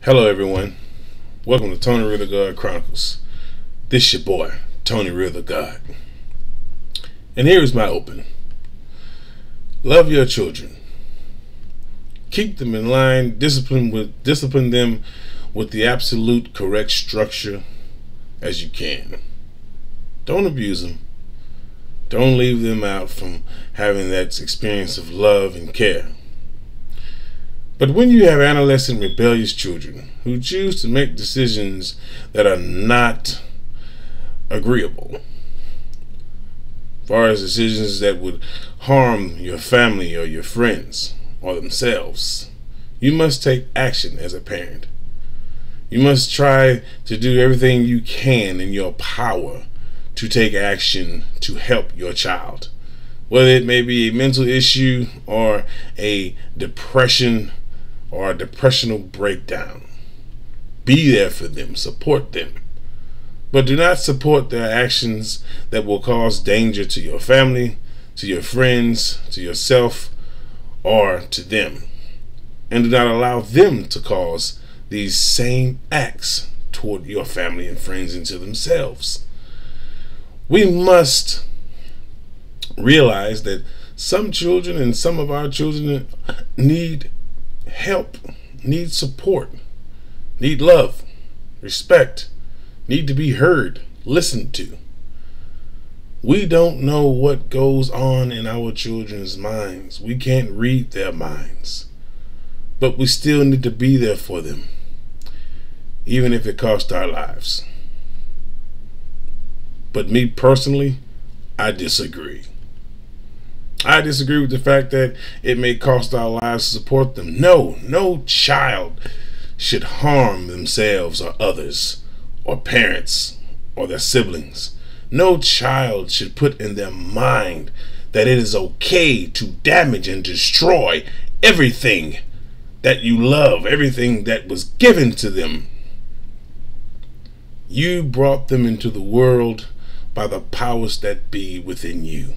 Hello everyone, welcome to Tony Real the God Chronicles. This your boy, Tony Real the God. And here is my open. Love your children. Keep them in line, discipline them with the absolute correct structure as you can. Don't abuse them. Don't leave them out from having that experience of love and care. But when you have adolescent rebellious children who choose to make decisions that are not agreeable, as far as decisions that would harm your family or your friends or themselves, you must take action as a parent. You must try to do everything you can in your power to take action to help your child, whether it may be a mental issue or a depression or a depressional breakdown. Be there for them, support them, but do not support their actions that will cause danger to your family, to your friends, to yourself, or to them, and do not allow them to cause these same acts toward your family and friends and to themselves. We must realize that some children and some of our children need help, need support, need love, respect, need to be heard, listened to. We don't know what goes on in our children's minds. We can't read their minds, but we still need to be there for them, even if it costs our lives. But me personally, I disagree. I disagree with the fact that it may cost our lives to support them. No child should harm themselves or others or parents or their siblings. No child should put in their mind that it is okay to damage and destroy everything that you love, everything that was given to them. You brought them into the world by the powers that be within you,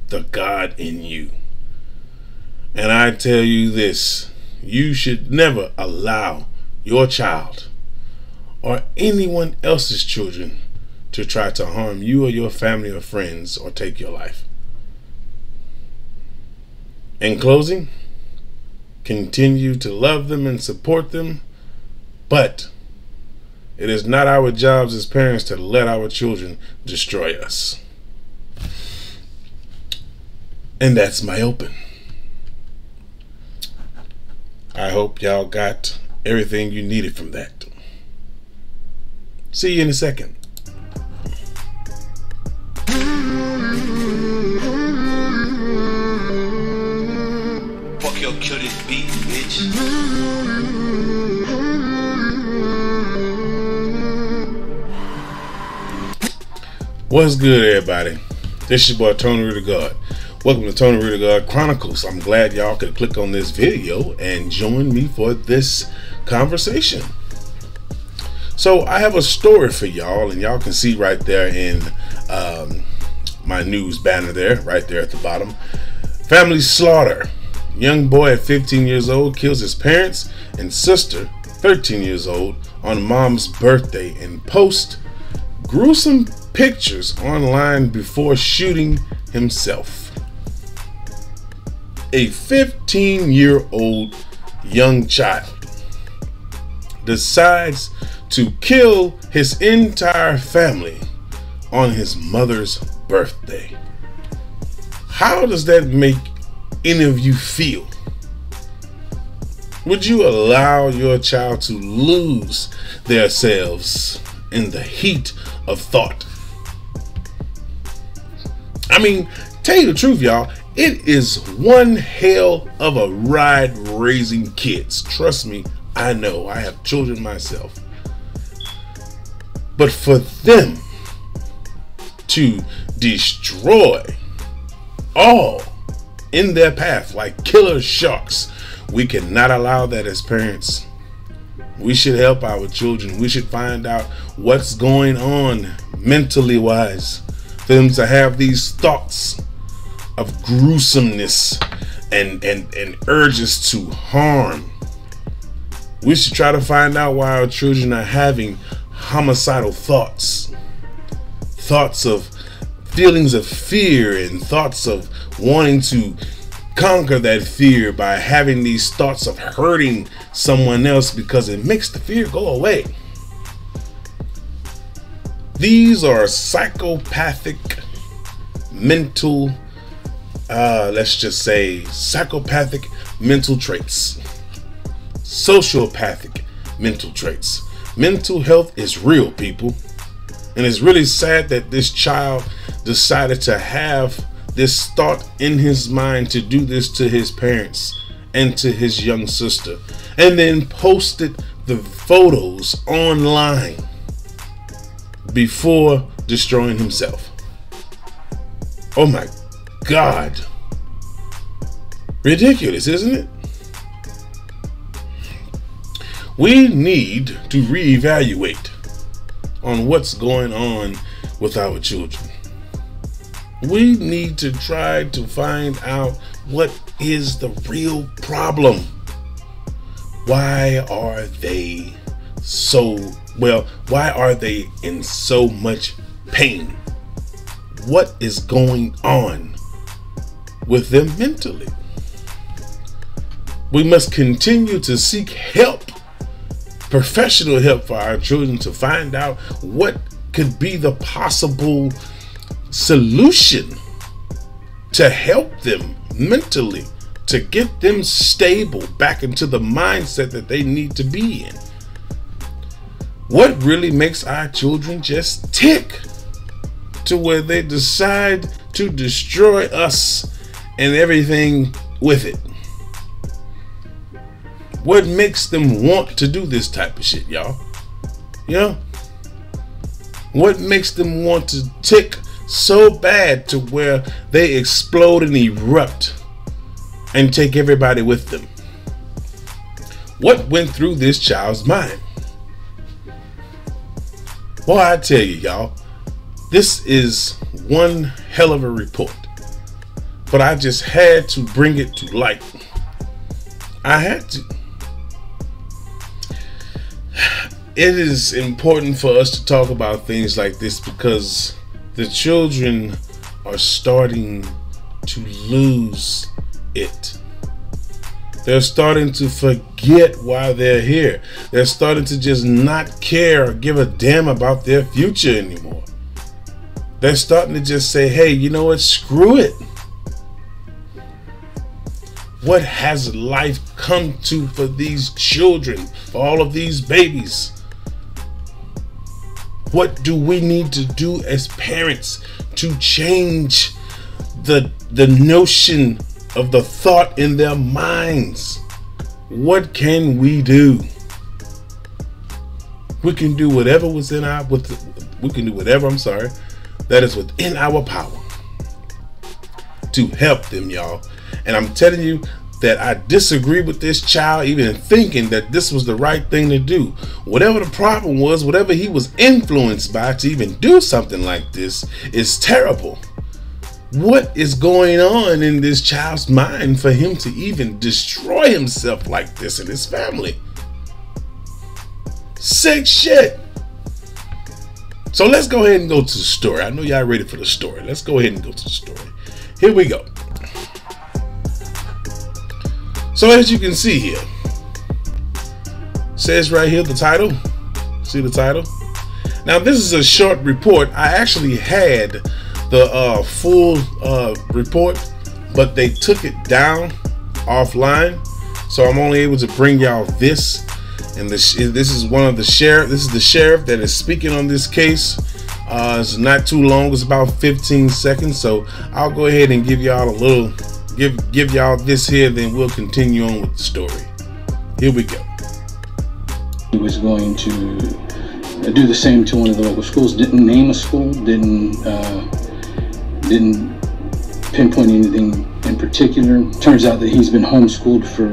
the God in you. And I tell you this, you should never allow your child or anyone else's children to try to harm you or your family or friends or take your life. In closing, continue to love them and support them, but it is not our jobs as parents to let our children destroy us. And that's my open. I hope y'all got everything you needed from that. See you in a second. Fuck your kill this beat, bitch. What's good, everybody? This is your boy Tony Real the God. Welcome to Tony Real the God Chronicles. I'm glad y'all could click on this video and join me for this conversation. So I have a story for y'all, and y'all can see right there in my news banner there, right there at the bottom. Family slaughter. Young boy at 15 years old kills his parents and sister, 13 years old, on mom's birthday and posts gruesome pictures online before shooting himself. A 15-year-old young child decides to kill his entire family on his mother's birthday. How does that make any of you feel? Would you allow your child to lose themselves in the heat of thought? I mean, tell you the truth, y'all, it is one hell of a ride raising kids. Trust me, I know. I have children myself. But for them to destroy all in their path like killer sharks, we cannot allow that as parents. We should help our children. We should find out what's going on mentally wise for them to have these thoughts of gruesomeness and urges to harm We should try to find out why our children are having homicidal thoughts. Thoughts of feelings of fear and thoughts of wanting to conquer that fear by having these thoughts of hurting someone else because it makes the fear go away. These are psychopathic mental, let's just say psychopathic mental traits. Sociopathic mental traits. Mental health is real, people. And it's really sad that this child decided to have this thought in his mind to do this to his parents and to his young sister, and then posted the photos online before destroying himself. Oh my God. Ridiculous, isn't it? We need to reevaluate on what's going on with our children. We need to try to find out what is the real problem. Why are they why are they in so much pain? What is going on with them mentally? We must continue to seek help, professional help for our children, to find out what could be the possible solution to help them mentally, to get them stable back into the mindset that they need to be in. What really makes our children just tick to where they decide to destroy us and everything with it? What makes them want to do this type of shit, y'all? You know? What makes them want to tick so bad to where they explode and erupt and take everybody with them? What went through this child's mind? Well, I tell you, y'all, this is one hell of a report, but I just had to bring it to light. I had to. It is important for us to talk about things like this because the children are starting to lose it. They're starting to forget why they're here. They're starting to just not care or give a damn about their future anymore. They're starting to just say, hey, you know what? Screw it. What has life come to for these children, for all of these babies? What do we need to do as parents to change the notion of the thought in their minds? What can we do? We can do whatever that is within our power to help them, y'all. And I'm telling you that I disagree with this child even thinking that this was the right thing to do. Whatever the problem was, whatever he was influenced by to even do something like this is terrible. What is going on in this child's mind for him to even destroy himself like this and his family? Sick shit. So let's go ahead and go to the story. I know y'all ready for the story. Let's go ahead and go to the story. Here we go. So as you can see here, says right here the title. See the title? Now this is a short report. I actually had the full report, but they took it down offline, so I'm only able to bring y'all this. And this is one of the sheriff. This is the sheriff that is speaking on this case. It's not too long. It's about 15 seconds. So I'll go ahead and give y'all a little, give y'all this here. Then we'll continue on with the story. Here we go. He was going to do the same to one of the local schools. Didn't name a school. Didn't pinpoint anything in particular. Turns out that he's been homeschooled for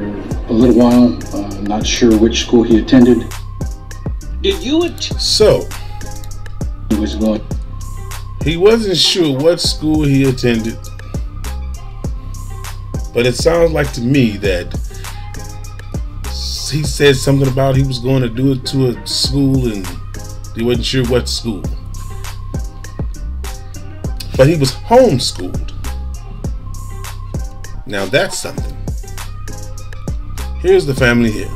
a little while. Not sure which school he attended. So he wasn't sure what school he attended, but it sounds like to me that he said something about he was going to do it to a school and he wasn't sure what school. But he was homeschooled. Now that's something. Here's the family here.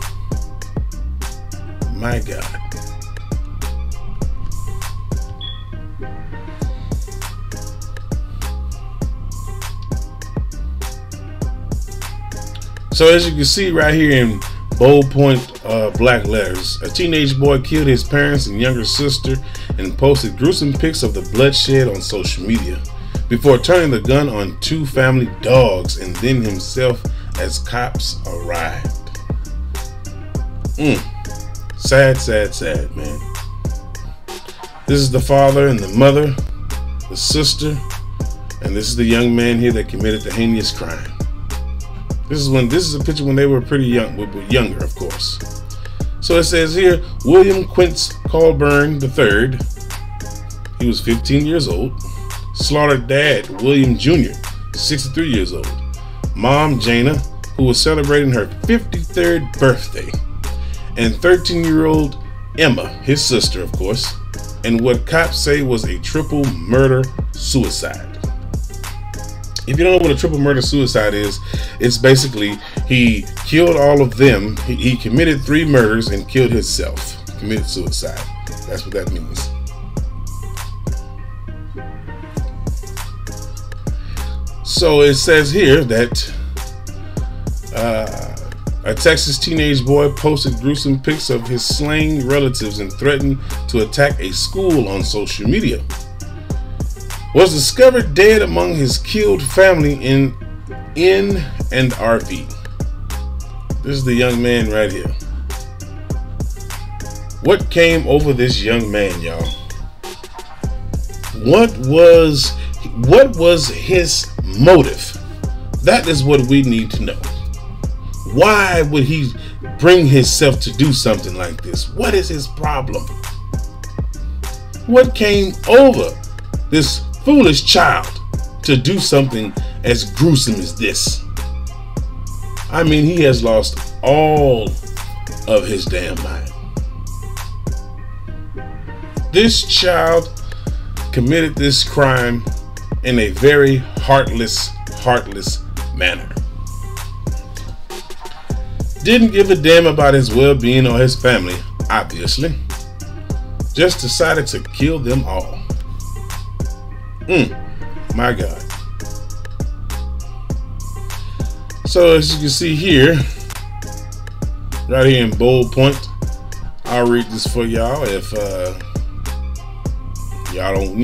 My God. So as you can see right here in bold point black letters, a teenage boy killed his parents and younger sister and posted gruesome pics of the bloodshed on social media before turning the gun on 2 family dogs and then himself as cops arrived. Sad, sad, sad, man. This is the father and the mother, the sister, and this is the young man here that committed the heinous crime. This is a picture when they were pretty young, younger, of course. So it says here, William Quince Colburn III, he was 15 years old, slaughtered dad, William Jr., 63 years old, mom, Jana, who was celebrating her 53rd birthday, and 13-year-old Emma, his sister, of course, and what cops say was a triple murder-suicide. If you don't know what a triple murder-suicide is, it's basically he killed all of them. He committed 3 murders and killed himself. Committed suicide. That's what that means. So it says here that a Texas teenage boy posted gruesome pics of his slain relatives and threatened to attack a school on social media. Was discovered dead among his killed family in an RV. This is the young man right here. What came over this young man, y'all? What was his motive? That is what we need to know. Why would he bring himself to do something like this? What is his problem? What came over this foolish child to do something as gruesome as this? I mean, he has lost all of his damn mind. This child committed this crime in a very heartless manner. Didn't give a damn about his well-being or his family, obviously. Just decided to kill them all. My God. So as you can see here, right here in bold point, I'll read this for y'all if y'all don't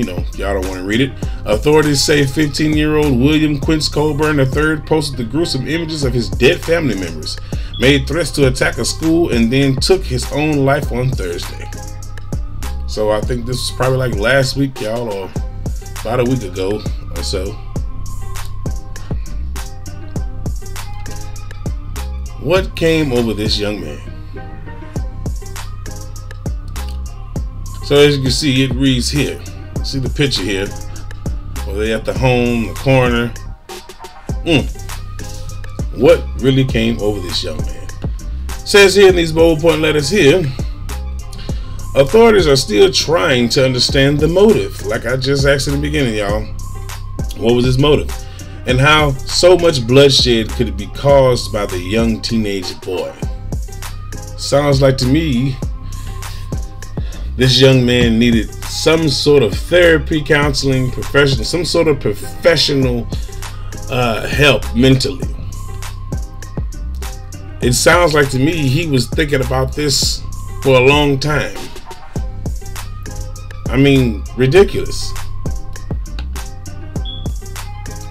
want to read it. Authorities say 15-year-old William Quince Colburn III posted the gruesome images of his dead family members, made threats to attack a school, and then took his own life on Thursday. So I think this was probably like last week, y'all, or about a week ago or so. What came over this young man? So as you can see, it reads here. See the picture here. Well, they at the home, the coroner. What really came over this young man? Says here in these bold point letters here, authorities are still trying to understand the motive. Like I just asked in the beginning, y'all. What was his motive? And how so much bloodshed could it be caused by the young teenage boy? Sounds like to me this young man needed some sort of therapy, counseling, some sort of professional help mentally. It sounds like to me he was thinking about this for a long time. I mean, ridiculous.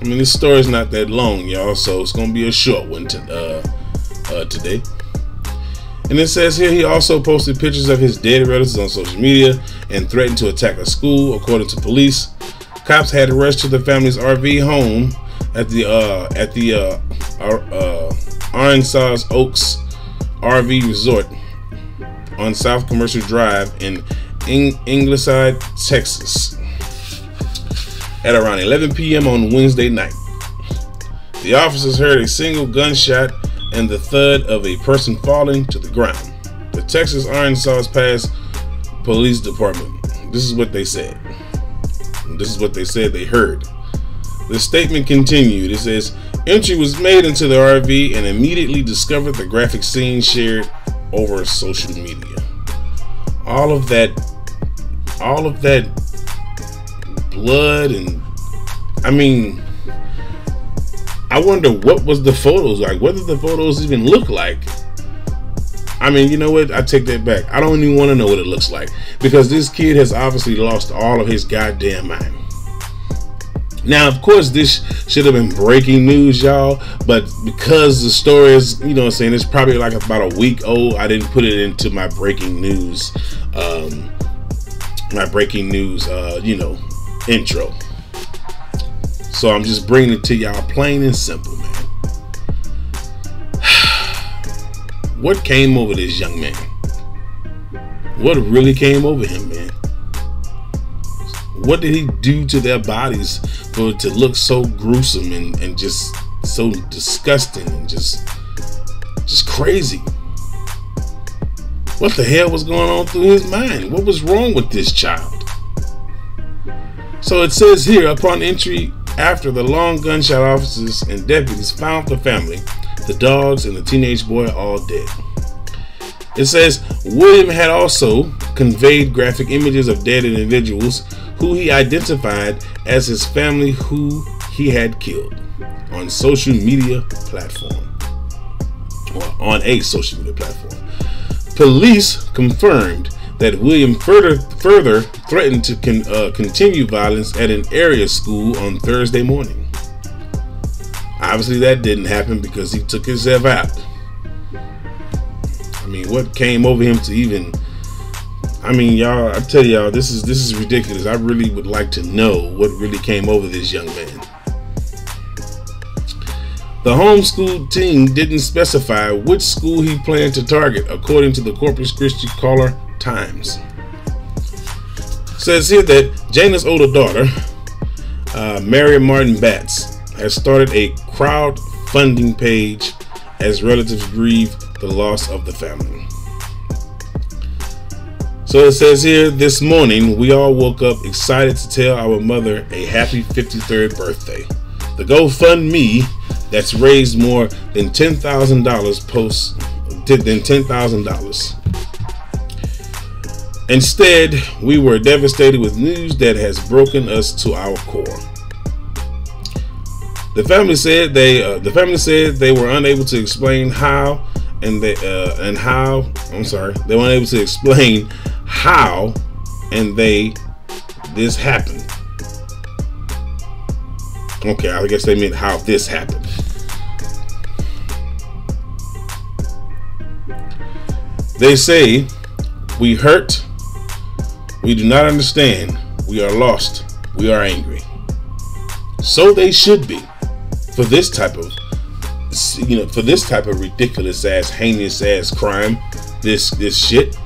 I mean, this story's not that long, y'all, so it's gonna be a short one today. And it says here he also posted pictures of his dead relatives on social media and threatened to attack a school, according to police. Cops had rushed to the family's RV home at the Arkansas Oaks RV Resort on South Commercial Drive in Ingleside, Texas, at around 11 p.m. on Wednesday night. The officers heard a single gunshot and the thud of a person falling to the ground. The Texas Arkansas Pass Police Department. This is what they said. This is what they said they heard. The statement continued. It says, entry was made into the RV and immediately discovered the graphic scene shared over social media. All of that blood, and I mean, I wonder what was the photos like. What did the photos even look like? I mean, you know what? I take that back. I don't even want to know what it looks like, because this kid has obviously lost all of his goddamn mind. Now, of course, this should have been breaking news, y'all, but because the story is, you know what I'm saying, it's probably like about a week old, I didn't put it into my breaking news, intro. So I'm just bringing it to y'all plain and simple, man. What came over this young man? What really came over him, man? What did he do to their bodies for it to look so gruesome and just so disgusting and just crazy? What the hell was going on through his mind? What was wrong with this child? So it says here, upon entry, after the long gunshot, officers and deputies found the family, the dogs, and the teenage boy all dead. It says William had also conveyed graphic images of dead individuals who he identified as his family who he had killed on social media platform, or on a social media platform. Police confirmed that William further threatened to continue violence at an area school on Thursday morning. Obviously that didn't happen because he took himself out. I mean, what came over him to even, I mean, y'all, I tell y'all, this is ridiculous. I really would like to know what really came over this young man. The homeschool team didn't specify which school he planned to target, according to the Corpus Christi Caller-Times. It says here that Jana's older daughter, Mary Martin Batts, has started a crowdfunding page as relatives grieve the loss of the family. So it says here, this morning we all woke up excited to tell our mother a happy 53rd birthday. The GoFundMe that's raised more than $10,000. Instead, we were devastated with news that has broken us to our core. The family said they were unable to explain how, they weren't able to explain how this happened. Okay, I guess they meant how this happened. They say, we hurt, we do not understand, we are lost, we are angry. So they should be, for this type of, ridiculous ass, heinous ass crime, this shit.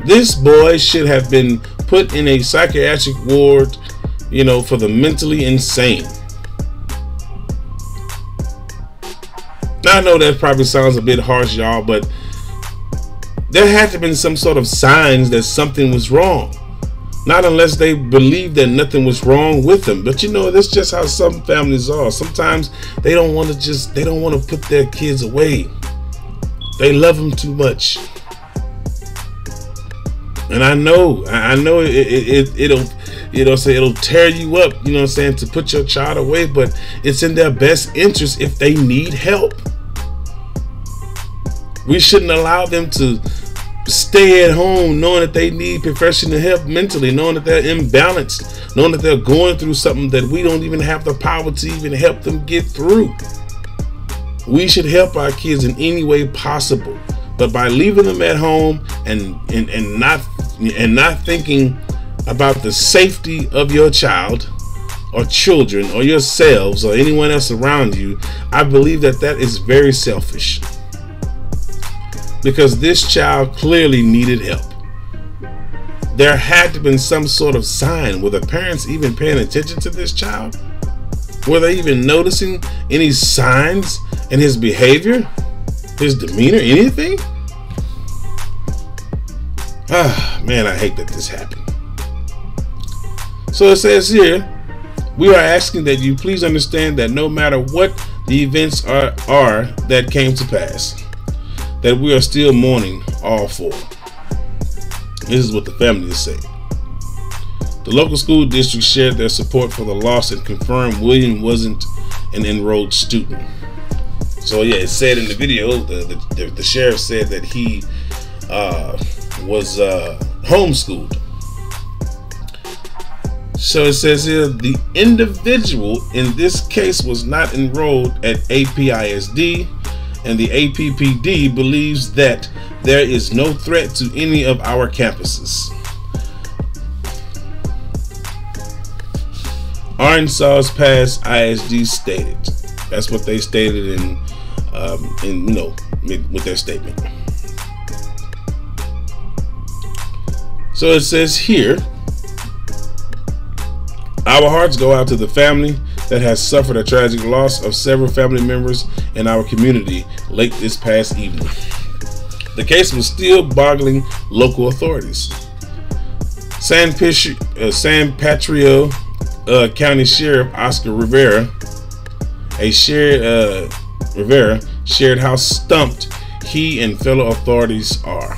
This boy should have been put in a psychiatric ward, for the mentally insane. Now, I know that probably sounds a bit harsh, y'all, but there had to have been some sort of signs that something was wrong. Not unless they believe that nothing was wrong with them. But that's just how some families are. Sometimes they don't want to put their kids away. They love them too much. And I know it'll tear you up, to put your child away, but it's in their best interest if they need help. We shouldn't allow them to stay at home knowing that they need professional help mentally, knowing that they're imbalanced, knowing that they're going through something that we don't even have the power to even help them get through. We should help our kids in any way possible, but by leaving them at home and not thinking about the safety of your child or children or yourselves or anyone else around you, I believe that is very selfish. Because this child clearly needed help. There had to have been some sort of sign. Were the parents even paying attention to this child? Were they even noticing any signs in his behavior, his demeanor, anything? Ah, man, I hate that this happened. So it says here, we are asking that you please understand that no matter what the events are that came to pass, that we are still mourning all four. This is what the family is saying. The local school district shared their support for the loss and confirmed William wasn't an enrolled student. So yeah, it said in the video, the sheriff said that he was homeschooled. So it says here, the individual in this case was not enrolled at APISD, and the APPD believes that there is no threat to any of our campuses. Arkansas Pass ISD stated. That's what they stated with their statement. So it says here, our hearts go out to the family that has suffered a tragic loss of several family members in our community late this past evening. The case was still boggling local authorities. San Patrio County Sheriff Oscar Rivera shared how stumped he and fellow authorities are.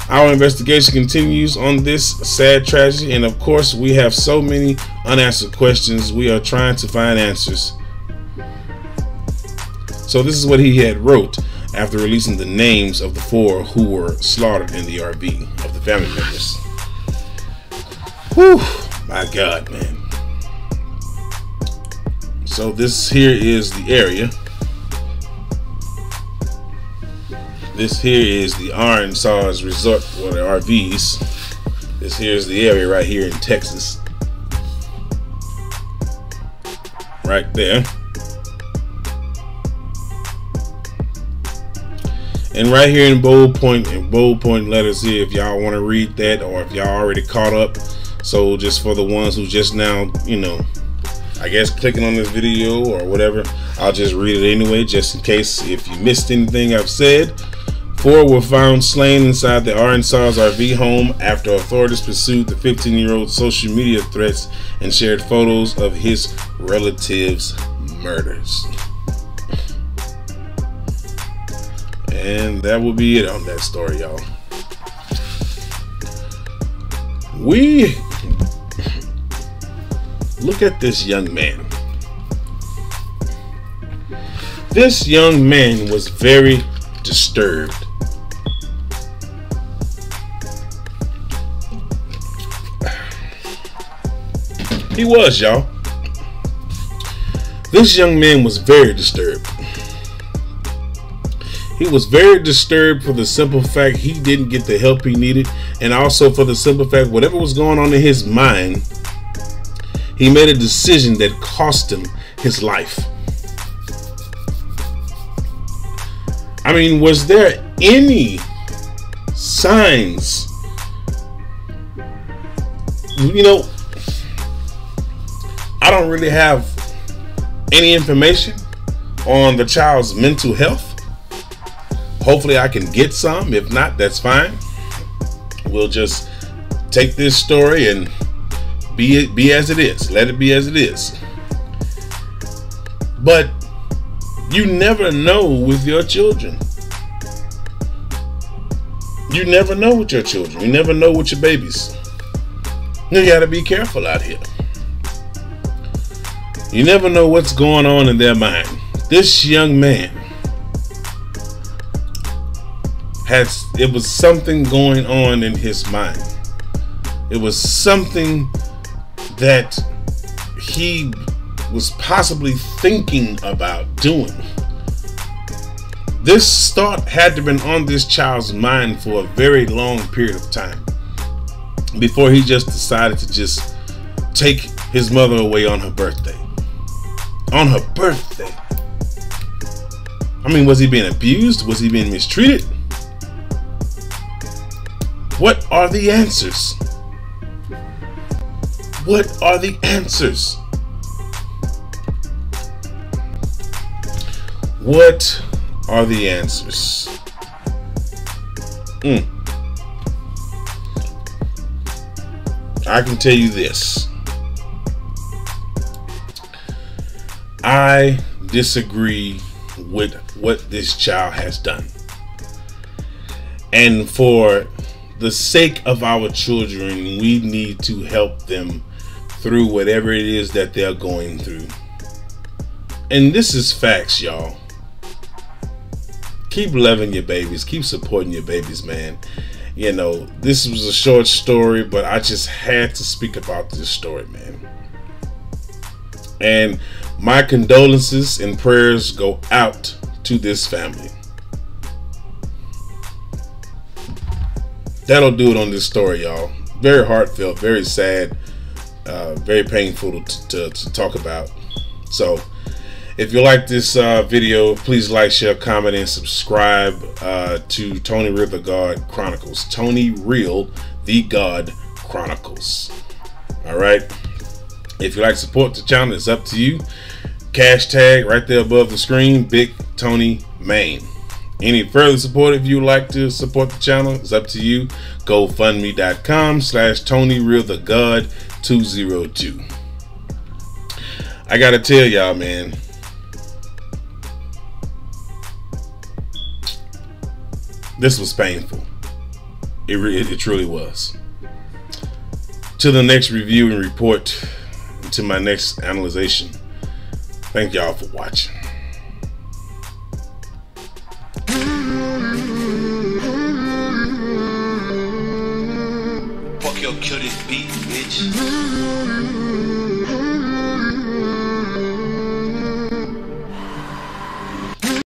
Our investigation continues on this sad tragedy, and of course we have so many unanswered questions. We are trying to find answers. So this is what he had wrote after releasing the names of the four who were slaughtered in the RV of the family members. Whew, my God, man. So this here is the area. This here is the Arkansas Resort for the RVs. This here is the area right here in Texas. Right there. And right here in bold point letters here, if y'all want to read that, or if y'all already caught up. So just for the ones who just now, I guess clicking on this video or whatever, I'll just read it anyway, just in case if you missed anything I've said. 4 were found slain inside the Arkansas RV home after authorities pursued the 15-year-old social media threats and shared photos of his relatives' murders. And that will be it on that story, y'all. We look at this young man. This young man was very disturbed. He was, y'all. This young man was very disturbed. He was very disturbed for the simple fact he didn't get the help he needed, and also for the simple fact whatever was going on in his mind, he made a decision that cost him his life. I mean, was there any signs? I don't really have any information on the child's mental health. Hopefully I can get some. If not, that's fine. We'll just take this story and be as it is. Let it be as it is. But you never know with your children. You never know with your children. You never know with your babies. You gotta be careful out here. You never know what's going on in their mind. This young man it was something going on in his mind. It was something that he was possibly thinking about doing. This thought had to have been on this child's mind for a very long period of time before he just decided to just take his mother away on her birthday. On her birthday. I mean, was he being abused? Was he being mistreated? What are the answers? What are the answers? What are the answers? I can tell you this. I disagree with what this child has done. And for the sake of our children, we need to help them through whatever it is that they're going through. And this is facts, y'all. Keep loving your babies. Keep supporting your babies, man. You know, this was a short story, but I just had to speak about this story, man. And my condolences and prayers go out to this family. That'll do it on this story, y'all. Very heartfelt, very sad, very painful to talk about. So, if you like this video, please like, share, comment, and subscribe to Tony Real the God Chronicles. Tony Real the God Chronicles. All right. If you like to support the channel, it's up to you. Cash tag right there above the screen, Big Tony Main. Any further support, if you would like to support the channel, it's up to you. GoFundMe.com/Tony Real the God 202. I gotta tell y'all, man. This was painful. It truly was. To the next review and report, to my next analyzation. Thank y'all for watching. Fuck your kill this beat, bitch.